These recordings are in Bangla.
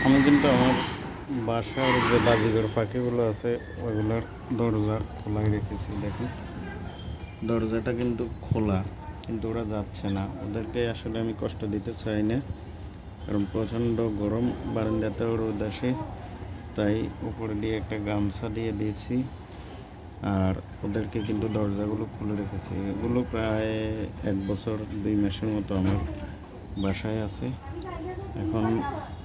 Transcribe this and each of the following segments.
আমি কিন্তু আমার বাসার যে বাজিঘর পাখিগুলো আছে ওইগুলোর দরজা খোলাই রেখেছি। দেখুন, দরজাটা কিন্তু খোলা, কিন্তু ওরা যাচ্ছে না। ওদেরকে আসলে আমি কষ্ট দিতে চাই না, কারণ প্রচণ্ড গরম, বারান্দাতেও রোদ আসে, তাই উপরে দিয়ে একটা গামছা দিয়ে দিয়েছি। আর ওদেরকে কিন্তু দরজাগুলো খুলে রেখেছি। এগুলো প্রায় 1 বছর 2 মাসের মতো আমার বাসায় আছে। এখন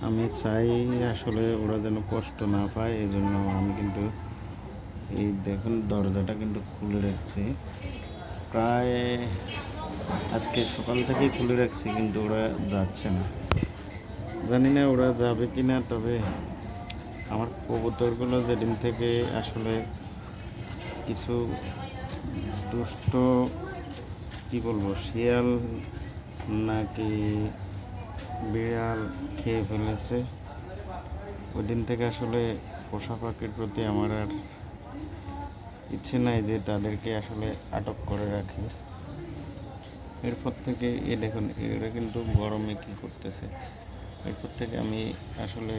আমি চাই আসলে ওরা যেন কষ্ট না পায়, এই জন্য আমি কিন্তু এই দেখুন দরজাটা কিন্তু খুলে রাখছি। প্রায় আজকে সকাল থেকেই খুলে রাখছি, কিন্তু ওরা যাচ্ছে না। জানি না ওরা যাবে কি না। তবে আমার কবুতরগুলো যেদিন থেকে আসলে কিছু দুষ্ট, কি বলবো, শিয়াল নাকি বিড়াল খেয়ে ফেলেছে, ওই দিন থেকে আসলে পোষা পাখির প্রতি আমার আর ইচ্ছে নাই যে তাদেরকে আসলে আটক করে রাখি। এরপর থেকে দেখুন এরা কিন্তু গরমে কি করতেছে। এরপর থেকে আমি আসলে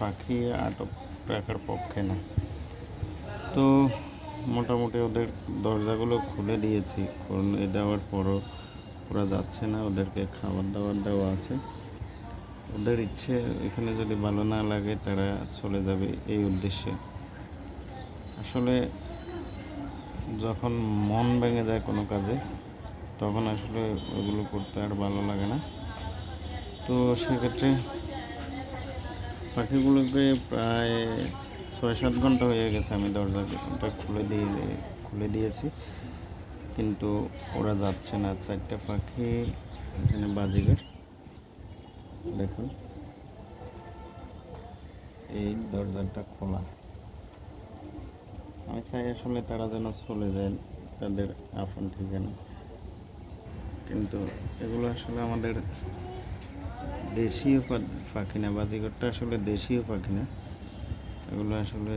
পাখি আটক রাখার পক্ষে না। তো মোটামুটি ওদের দরজাগুলো খুলে দিয়েছি। খুলে দেওয়ার পরও ওরা যাচ্ছে না। ওদেরকে খাবার দাবার দেওয়া আছে। ওদের ইচ্ছে, এখানে যদি ভালো না লাগে তারা চলে যাবে, এই উদ্দেশ্যে। আসলে যখন মন ভেঙে যায় কোনো কাজে, তখন আসলে ওগুলো করতে আর ভালো লাগে না। তো সেক্ষেত্রে পাখিগুলোকে প্রায় 6-7 ঘন্টা হয়ে গেছে আমি দরজাটা খুলে দিয়েছি, কিন্তু ওরা যাচ্ছে না। 4টে পাখি এখানে বাজিঘর, দেখুন এই দরজাটা খোলা। আমি চাই আসলে তারা যেন চলে যায় তাদের আপন ঠিকানা, কিন্তু এগুলো আসলে আমাদের দেশীয় পাখি না। বাজিঘরটা আসলে দেশীয় পাখি না, এগুলো আসলে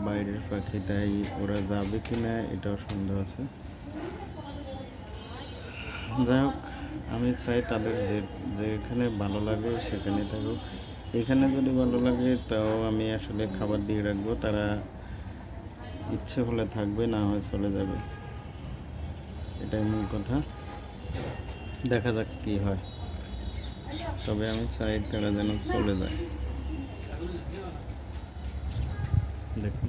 বাইরের পাখি। তাই ওরা যাবে কি না এটাও সন্দেহ আছে। যাই হোক, আমি চাই তাদের যেখানে ভালো লাগে সেখানে থাকুক। এখানে যদি ভালো লাগে তাও আমি আসলে খাবার দিয়ে রাখবো। তারা ইচ্ছে হলে থাকবে, না হয় চলে যাবে, এটাই মূল কথা। দেখা যাক কি হয়। তবে আমি চাই তারা যেন চলে যায়। দেখুন।